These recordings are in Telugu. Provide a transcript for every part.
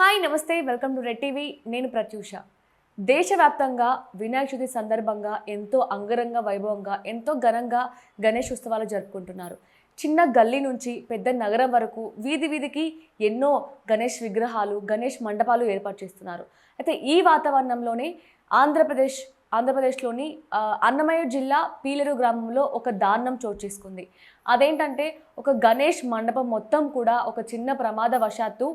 హాయ్ నమస్తే వెల్కమ్ టు రెడ్ టీవీ నేను ప్రత్యూష. దేశవ్యాప్తంగా వినాయక చవితి సందర్భంగా ఎంతో అంగరంగ వైభవంగా ఎంతో ఘనంగా గణేష్ ఉత్సవాలు జరుపుకుంటున్నారు. చిన్న గల్లీ నుంచి పెద్ద నగరం వరకు వీధి వీధికి ఎన్నో గణేష్ విగ్రహాలు గణేష్ మండపాలు ఏర్పాటు చేస్తున్నారు. అయితే ఈ వాతావరణంలోనే ఆంధ్రప్రదేశ్ ఆంధ్రప్రదేశ్లోని అన్నమయ్య జిల్లా పీలేరు గ్రామంలో ఒక దారుణం చోటు చేసుకుంది. అదేంటంటే ఒక గణేష్ మండపం మొత్తం కూడా ఒక చిన్న ప్రమాదవశాత్తు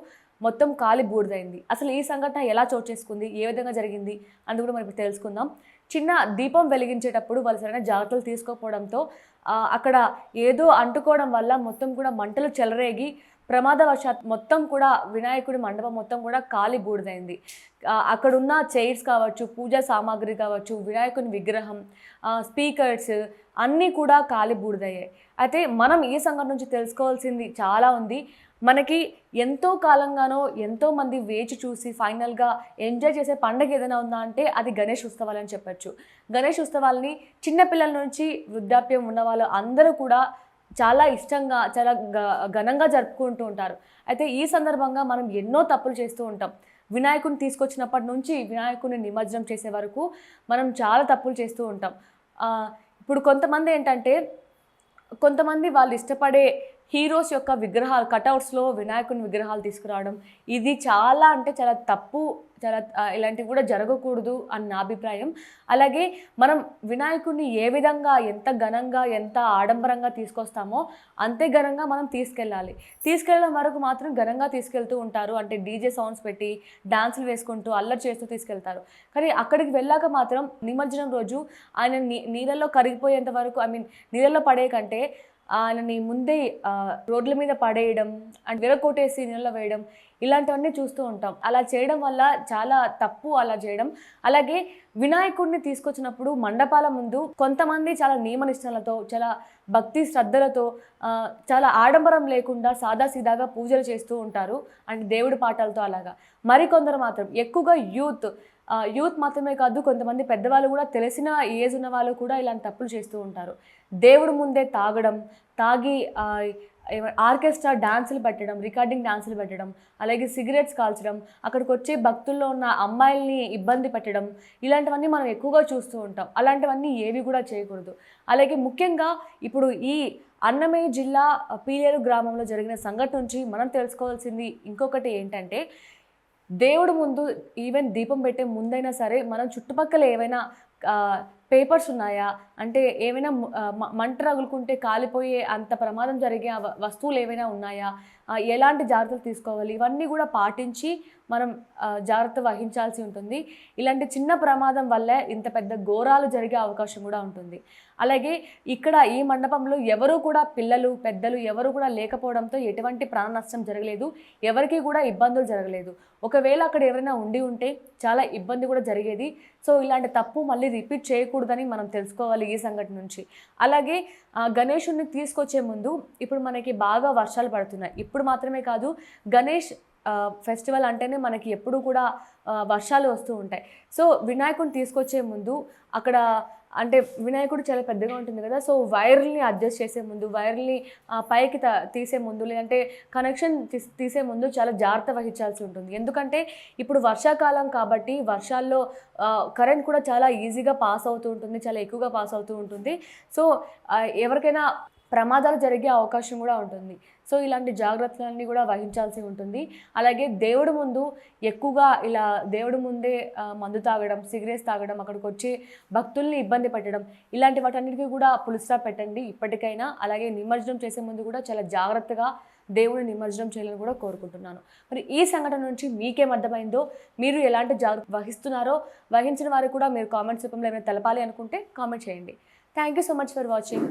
మొత్తం కాలి బూడిదైంది. అసలు ఈ సంఘటన ఎలా చోటు చేసుకుంది? ఏ విధంగా జరిగింది? అని కూడా మనం ఇప్పుడు తెలుసుకుందాం. చిన్న దీపం వెలిగించేటప్పుడు వాళ్ళు సరైన జాగ్రత్తలు తీసుకోకపోవడంతో అక్కడ ఏదో అంటుకోవడం వల్ల మొత్తం కూడా మంటలు చెలరేగి ప్రమాదవశాత్ మొత్తం కూడా వినాయకుడి మండపం మొత్తం కూడా కాలి బూడిదైంది. అక్కడున్న చైర్స్ కావచ్చు, పూజా సామాగ్రి కావచ్చు, వినాయకుని విగ్రహం, స్పీకర్స్ అన్నీ కూడా కాలి బూడిదయ్యాయి. అయితే మనం ఈ సంఘటన నుంచి తెలుసుకోవాల్సింది చాలా ఉంది. మనకి ఎంతో కాలంగానో ఎంతోమంది వేచి చూసి ఫైనల్గా ఎంజాయ్ చేసే పండుగ ఏదైనా ఉందా అంటే అది గణేష్ ఉత్సవాలు అని చెప్పచ్చు. గణేష్ ఉత్సవాల్ని చిన్నపిల్లల నుంచి వృద్ధాప్యం ఉన్న వాళ్ళు అందరూ కూడా చాలా ఇష్టంగా చాలా ఘనంగా జరుపుకుంటూ ఉంటారు. అయితే ఈ సందర్భంగా మనం ఎన్నో తప్పులు చేస్తూ ఉంటాం. వినాయకుడిని తీసుకొచ్చినప్పటి నుంచి వినాయకుడిని నిమజ్జనం చేసే వరకు మనం చాలా తప్పులు చేస్తూ ఉంటాం. ఇప్పుడు కొంతమంది వాళ్ళు ఇష్టపడే హీరోస్ యొక్క విగ్రహాలు కటౌట్స్లో వినాయకుని విగ్రహాలు తీసుకురావడం ఇది చాలా అంటే చాలా తప్పు. చాలా ఇలాంటివి కూడా జరగకూడదు అని నా అభిప్రాయం. అలాగే మనం వినాయకుడిని ఏ విధంగా ఎంత ఘనంగా ఎంత ఆడంబరంగా తీసుకొస్తామో అంతే ఘనంగా మనం తీసుకెళ్ళడం వరకు మాత్రం ఘనంగా తీసుకెళ్తూ ఉంటారు. అంటే డీజే సౌండ్స్ పెట్టి డాన్సులు వేసుకుంటూ అల్లరి చేస్తూ తీసుకెళ్తారు. కానీ అక్కడికి వెళ్ళాక మాత్రం నిమజ్జనం రోజు ఆయన నీళ్ళల్లో కరిగిపోయేంత వరకు నీళ్ళల్లో పడే కంటే ఆయనని ముందే రోడ్ల మీద పడేయడం అండ్ విరగొట్టేసి నీళ్ళలో వేయడం ఇలాంటివన్నీ చూస్తూ ఉంటాం. అలా చేయడం వల్ల చాలా తప్పు అలా చేయడం. అలాగే వినాయకుడిని తీసుకొచ్చినప్పుడు మండపాల ముందు కొంతమంది చాలా నియమనిష్టలతో చాలా భక్తి శ్రద్ధలతో చాలా ఆడంబరం లేకుండా సాదాసీదాగా పూజలు చేస్తూ ఉంటారు అండ్ దేవుడి పాటలతో అలాగా. మరికొందరు మాత్రం ఎక్కువగా యూత్ మాత్రమే కాదు, కొంతమంది పెద్దవాళ్ళు కూడా తెలిసిన ఏజ్ ఉన్న వాళ్ళు కూడా ఇలాంటి తప్పులు చేస్తూ ఉంటారు. దేవుడి ముందే తాగి ఆర్కెస్ట్రా డాన్సులు పెట్టడం, రికార్డింగ్ డాన్సులు పెట్టడం, అలాగే సిగరెట్స్ కాల్చడం, అక్కడికి వచ్చే భక్తుల్లో ఉన్న అమ్మాయిల్ని ఇబ్బంది పెట్టడం ఇలాంటివన్నీ మనం ఎక్కువగా చూస్తూ ఉంటాం. అలాంటివన్నీ ఏవి కూడా చేయకూడదు. అలాగే ముఖ్యంగా ఇప్పుడు ఈ అన్నమయ్య జిల్లా పీలేరు గ్రామంలో జరిగిన సంఘటన నుంచి మనం తెలుసుకోవాల్సింది ఇంకొకటి ఏంటంటే దేవుడు ముందు ఈవెన్ దీపం పెట్టే ముందైనా సరే మనం చుట్టుపక్కల ఏవైనా పేపర్స్ ఉన్నాయా, అంటే ఏమైనా మంట రగులుకుంటే కాలిపోయే అంత ప్రమాదం జరిగే వస్తువులు ఏవైనా ఉన్నాయా, ఎలాంటి జాగ్రత్తలు తీసుకోవాలి ఇవన్నీ కూడా పాటించి మనం జాగ్రత్త వహించాల్సి ఉంటుంది. ఇలాంటి చిన్న ప్రమాదం వల్లే ఇంత పెద్ద ఘోరాలు జరిగే అవకాశం కూడా ఉంటుంది. అలాగే ఇక్కడ ఈ మండపంలో ఎవరు కూడా పిల్లలు పెద్దలు ఎవరు కూడా లేకపోవడంతో ఎటువంటి ప్రాణ నష్టం జరగలేదు, ఎవరికి కూడా ఇబ్బందులు జరగలేదు. ఒకవేళ అక్కడ ఎవరైనా ఉంటే చాలా ఇబ్బంది కూడా జరిగేది. సో ఇలాంటి తప్పు మళ్ళీ రిపీట్ చేయకూడదని మనం తెలుసుకోవాలి ఈ సంఘటన నుంచి. అలాగే గణేషుడిని తీసుకొచ్చే ముందు ఇప్పుడు మనకి బాగా వర్షాలు పడుతున్నాయి. ఇప్పుడు మాత్రమే కాదు, గణేష్ ఫెస్టివల్ అంటేనే మనకి ఎప్పుడు కూడా వర్షాలు వస్తూ ఉంటాయి. సో వినాయకుడిని తీసుకొచ్చే ముందు అక్కడ అంటే వినాయకుడు చాలా పెద్దగా ఉంటుంది కదా, సో వైర్ని అడ్జస్ట్ చేసే ముందు, వైర్ని పైకి తీసే ముందు, లేదంటే కనెక్షన్ తీసే ముందు చాలా జాగ్రత్త వహించాల్సి ఉంటుంది. ఎందుకంటే ఇప్పుడు వర్షాకాలం కాబట్టి వర్షాల్లో కరెంట్ కూడా చాలా ఈజీగా పాస్ అవుతూ ఉంటుంది, చాలా ఎక్కువగా పాస్ అవుతూ ఉంటుంది. సో ఎవరికైనా ప్రమాదాలు జరిగే అవకాశం కూడా ఉంటుంది. సో ఇలాంటి జాగ్రత్తలన్నీ కూడా వహించాల్సి ఉంటుంది. అలాగే దేవుడి ముందు ఎక్కువగా ఇలా దేవుడి ముందే మందు తాగడం, సిగరెట్స్ తాగడం, అక్కడికి వచ్చి భక్తుల్ని ఇబ్బంది పెట్టడం ఇలాంటి వాటన్నిటికీ కూడా పుల్ స్టాప్ పెట్టండి ఇప్పటికైనా. అలాగే నిమజ్జనం చేసే ముందు కూడా చాలా జాగ్రత్తగా దేవుడిని నిమజ్జనం చేయాలని కూడా కోరుకుంటున్నాను. మరి ఈ సంఘటన నుంచి మీకేం అర్థమైందో, మీరు ఎలాంటి జాగ్రత్త వహిస్తున్నారో వహించిన వారు కూడా మీరు కామెంట్స్ రూపంలో ఏమైనా తెలపాలి అనుకుంటే కామెంట్ చేయండి. Thank you so much for watching.